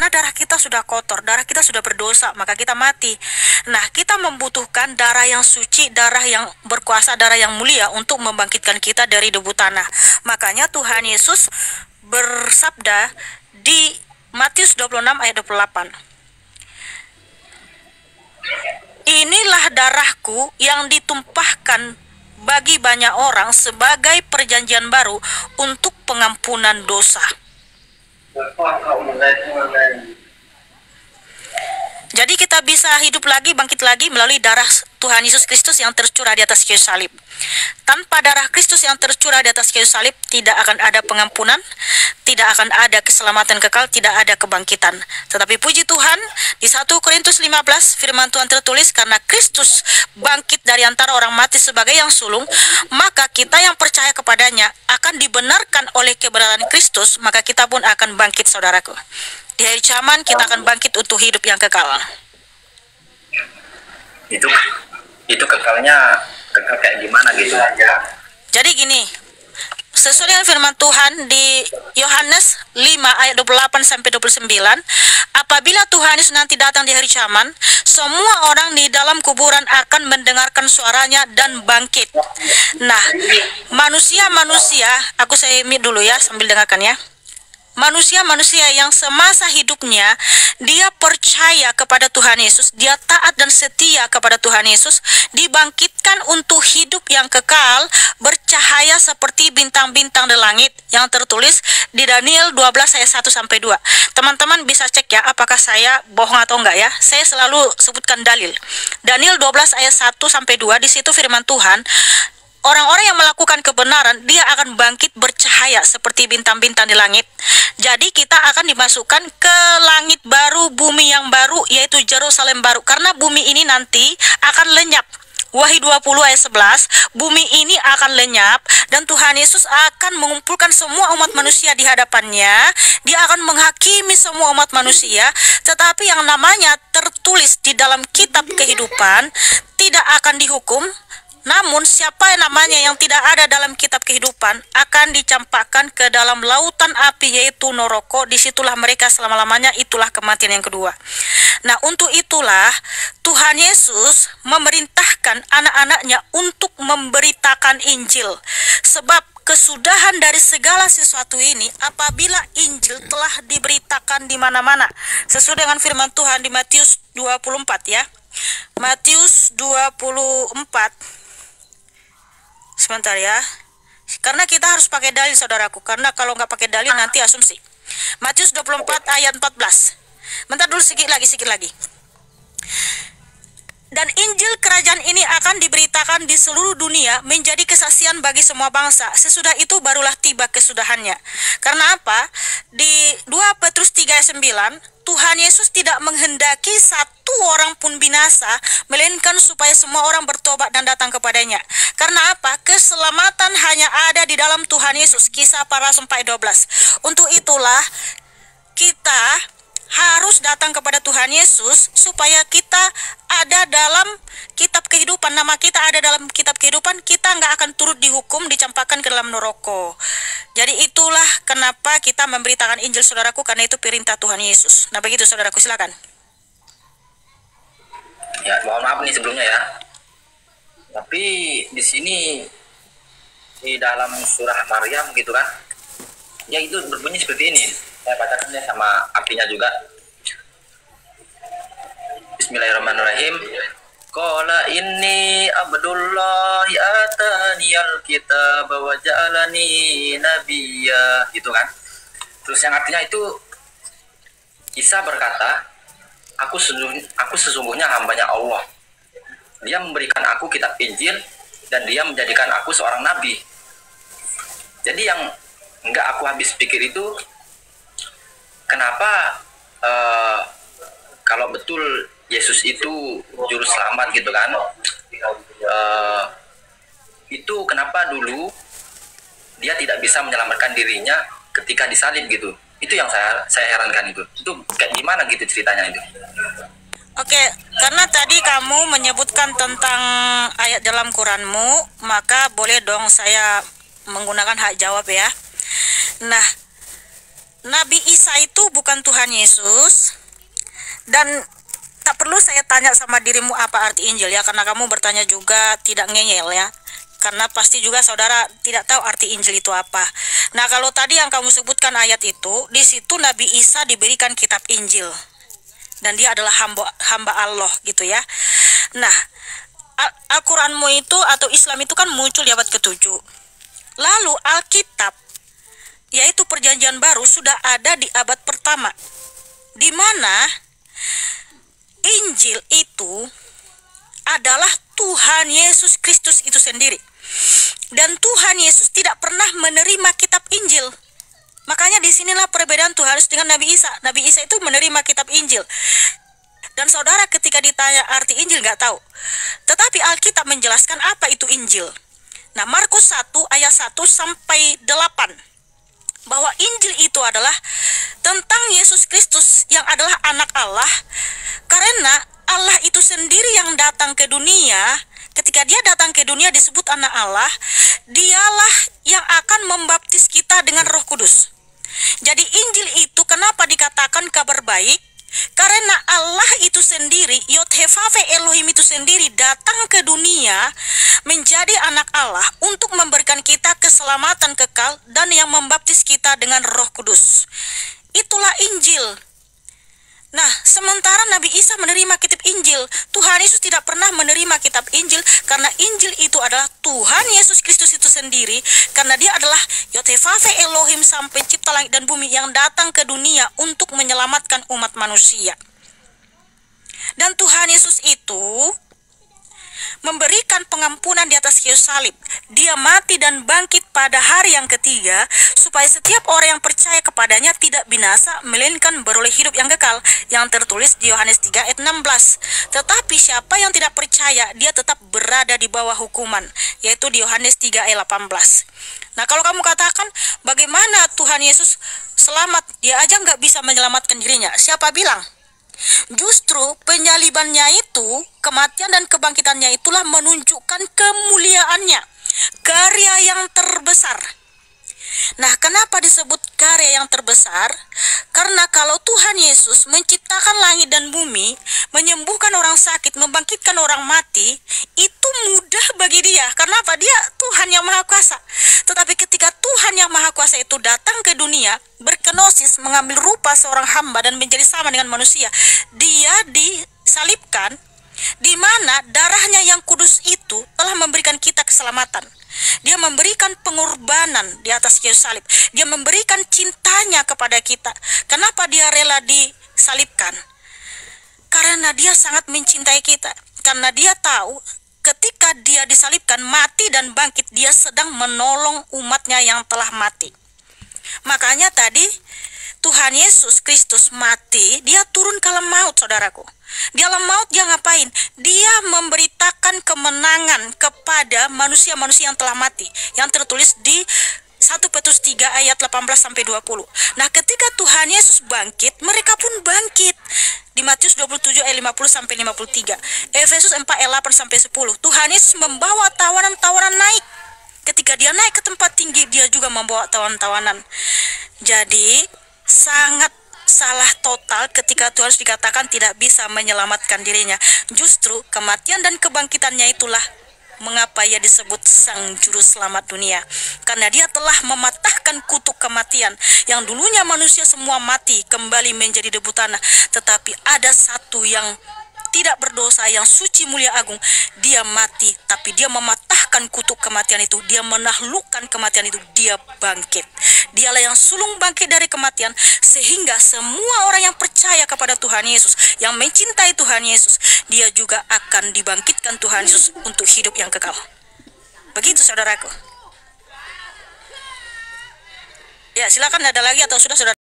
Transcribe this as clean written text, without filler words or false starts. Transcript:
karena darah kita sudah kotor, darah kita sudah berdosa, maka kita mati. Nah, kita membutuhkan darah yang suci, darah yang berkuasa, darah yang mulia untuk membangkitkan kita dari debu tanah. Makanya Tuhan Yesus bersabda di Matius 26 ayat 28. Inilah darahku yang ditumpahkan bagi banyak orang sebagai perjanjian baru untuk pengampunan dosa. Jadi kita bisa hidup lagi, bangkit lagi melalui darah Tuhan Yesus Kristus yang tercurah di atas kayu salib. Tanpa darah Kristus yang tercurah di atas kayu salib, tidak akan ada pengampunan, tidak akan ada keselamatan kekal, tidak ada kebangkitan. Tetapi puji Tuhan, di 1 Korintus 15 firman Tuhan tertulis, karena Kristus bangkit dari antara orang mati sebagai yang sulung, maka kita yang percaya kepadanya akan dibenarkan oleh kebenaran Kristus, maka kita pun akan bangkit, saudaraku. Di hari zaman kita akan bangkit untuk hidup yang kekal. Itu kekalnya kekal kayak gimana gitu aja. Jadi gini, sesuai dengan firman Tuhan di Yohanes 5 ayat 28 sampai 29, apabila Tuhan Yesus nanti datang di hari zaman, semua orang di dalam kuburan akan mendengarkan suaranya dan bangkit. Nah, manusia-manusia, saya mute dulu ya sambil dengarkan ya. Manusia-manusia yang semasa hidupnya dia percaya kepada Tuhan Yesus, dia taat dan setia kepada Tuhan Yesus, dibangkitkan untuk hidup yang kekal, bercahaya seperti bintang-bintang di langit, yang tertulis di Daniel 12 ayat 1 sampai 2. Teman-teman bisa cek ya apakah saya bohong atau enggak ya. Saya selalu sebutkan dalil. Daniel 12 ayat 1 sampai 2, di situ firman Tuhan, orang-orang yang melakukan kebenaran, dia akan bangkit bercahaya seperti bintang-bintang di langit. Jadi kita akan dimasukkan ke langit baru, bumi yang baru, yaitu Yerusalem baru. Karena bumi ini nanti akan lenyap. Wahyu 20 ayat 11, bumi ini akan lenyap dan Tuhan Yesus akan mengumpulkan semua umat manusia di hadapannya. Dia akan menghakimi semua umat manusia, tetapi yang namanya tertulis di dalam kitab kehidupan tidak akan dihukum. Namun siapa yang namanya yang tidak ada dalam kitab kehidupan akan dicampakkan ke dalam lautan api, yaitu neraka. Disitulah mereka selama-lamanya, itulah kematian yang kedua. Nah, untuk itulah Tuhan Yesus memerintahkan anak-anaknya untuk memberitakan Injil. Sebab kesudahan dari segala sesuatu ini apabila Injil telah diberitakan di mana-mana. Sesuai dengan firman Tuhan di Matius 24 ya. Matius 24. Sebentar ya, karena kita harus pakai dalil, saudaraku. Karena kalau nggak pakai dalil nanti asumsi. Matius 24 ayat 14. Bentar dulu, sedikit lagi. Dan Injil kerajaan ini akan diberitakan di seluruh dunia menjadi kesaksian bagi semua bangsa. Sesudah itu barulah tiba kesudahannya. Karena apa? Di 2 Petrus 3 ayat 9, Tuhan Yesus tidak menghendaki satu orang pun binasa, melainkan supaya semua orang bertobat dan datang kepadanya. Karena apa? Keselamatan hanya ada di dalam Tuhan Yesus. Kisah para Rasul 4:12. Untuk itulah kita harus datang kepada Tuhan Yesus supaya kita ada dalam kitab kehidupan. Nama kita ada dalam kitab kehidupan, kita nggak akan turut dihukum, dicampakkan ke dalam neraka. Jadi itulah kenapa kita memberitakan Injil, saudaraku, karena itu perintah Tuhan Yesus. Nah begitu, saudaraku, silakan. Ya, mohon maaf nih sebelumnya ya. Tapi di sini di dalam surah Maryam gitu kan, ya itu berbunyi seperti ini. Saya bacakan ya sama artinya juga. Bismillahirrahmanirrahim. Qala inni abdullah ataniyal kitab wa ja'alani nabiyya, gitu kan. Terus yang artinya itu, Isa berkata, aku sesungguhnya hambanya Allah. Dia memberikan aku kitab Injil dan dia menjadikan aku seorang nabi. Jadi yang enggak aku habis pikir itu, kenapa kalau betul Yesus itu juru selamat gitu kan, itu kenapa dulu dia tidak bisa menyelamatkan dirinya ketika disalib gitu? Itu yang saya herankan itu kayak gimana gitu ceritanya itu. Oke, karena tadi kamu menyebutkan tentang ayat dalam Quranmu, maka boleh dong saya menggunakan hak jawab ya. Nah, Nabi Isa itu bukan Tuhan Yesus. Dan tak perlu saya tanya sama dirimu apa arti Injil ya, karena kamu bertanya juga tidak ngeyel ya. Karena pasti juga saudara tidak tahu arti Injil itu apa. Nah, kalau tadi yang kamu sebutkan ayat itu, di situ Nabi Isa diberikan kitab Injil. Dan dia adalah hamba Allah gitu ya. Nah, Al-Quranmu itu atau Islam itu kan muncul di abad ke-7. Lalu Alkitab, yaitu Perjanjian Baru, sudah ada di abad pertama, di mana Injil itu adalah Tuhan Yesus Kristus itu sendiri. Dan Tuhan Yesus tidak pernah menerima kitab Injil. Makanya disinilah perbedaan Tuhan Yesus dengan Nabi Isa. Nabi Isa itu menerima kitab Injil. Dan saudara ketika ditanya arti Injil nggak tahu. Tetapi Alkitab menjelaskan apa itu Injil. Nah, Markus 1 ayat 1 sampai 8. Bahwa Injil itu adalah tentang Yesus Kristus yang adalah anak Allah. Karena Allah itu sendiri yang datang ke dunia. Ketika dia datang ke dunia disebut anak Allah. Dialah yang akan membaptis kita dengan Roh Kudus. Jadi Injil itu kenapa dikatakan kabar baik? Karena Allah itu sendiri, Yod-He-Vav Elohim itu sendiri datang ke dunia menjadi anak Allah untuk memberikan kita keselamatan kekal dan yang membaptis kita dengan Roh Kudus. Itulah Injil. Nah, sementara Nabi Isa menerima kitab Injil, Tuhan Yesus tidak pernah menerima kitab Injil karena Injil itu adalah Tuhan Yesus Kristus itu sendiri, karena dia adalah Yod-He-Vav Elohim sang pencipta langit dan bumi yang datang ke dunia untuk menyelamatkan umat manusia. Dan Tuhan Yesus itu memberikan pengampunan di atas kayu salib. Dia mati dan bangkit pada hari yang ketiga supaya setiap orang yang percaya kepadanya tidak binasa melainkan beroleh hidup yang kekal, yang tertulis di Yohanes 3 ayat 16. Tetapi siapa yang tidak percaya dia tetap berada di bawah hukuman, yaitu di Yohanes 3 ayat 18. Nah, kalau kamu katakan bagaimana Tuhan Yesus selamat, dia aja nggak bisa menyelamatkan dirinya. Siapa bilang? Justru penyalibannya itu, kematian dan kebangkitannya itulah menunjukkan kemuliaannya, karya yang terbesar. Nah, kenapa disebut karya yang terbesar? Karena kalau Tuhan Yesus menciptakan langit dan bumi, menyembuhkan orang sakit, membangkitkan orang mati, itu mudah bagi dia. Kenapa? Dia Tuhan yang Maha Kuasa. Tetapi ketika Tuhan yang Maha Kuasa itu datang ke dunia, berkenosis, mengambil rupa seorang hamba dan menjadi sama dengan manusia, dia disalibkan, di mana darahnya yang kudus itu telah memberikan kita keselamatan. Dia memberikan pengorbanan di atas kayu salib. Dia memberikan cintanya kepada kita. Kenapa dia rela disalibkan? Karena dia sangat mencintai kita. Karena dia tahu ketika dia disalibkan, mati dan bangkit, dia sedang menolong umatnya yang telah mati. Makanya tadi Tuhan Yesus Kristus mati, dia turun ke alam maut, saudaraku. Di alam maut dia ngapain? Dia memberitakan kemenangan kepada manusia-manusia yang telah mati, yang tertulis di 1 Petrus 3 ayat 18-20. Nah, ketika Tuhan Yesus bangkit, mereka pun bangkit. Di Matius 27 ayat 50-53, Efesus 4 ayat 8-10, Tuhan Yesus membawa tawanan-tawanan naik. Ketika dia naik ke tempat tinggi, dia juga membawa tawanan-tawanan. Jadi sangat salah total ketika Tuhan Yesus dikatakan tidak bisa menyelamatkan dirinya. Justru kematian dan kebangkitannya itulah mengapa ia disebut sang juru selamat dunia. Karena dia telah mematahkan kutuk kematian. Yang dulunya manusia semua mati kembali menjadi debu tanah. Tetapi ada satu yang tidak berdosa, yang suci, mulia, agung. Dia mati, tapi dia mematahkan kutuk kematian itu. Dia menaklukkan kematian itu. Dia bangkit. Dialah yang sulung bangkit dari kematian, sehingga semua orang yang percaya kepada Tuhan Yesus, yang mencintai Tuhan Yesus, dia juga akan dibangkitkan Tuhan Yesus untuk hidup yang kekal. Begitu, saudaraku. Ya, silakan, ada lagi atau sudah, saudara?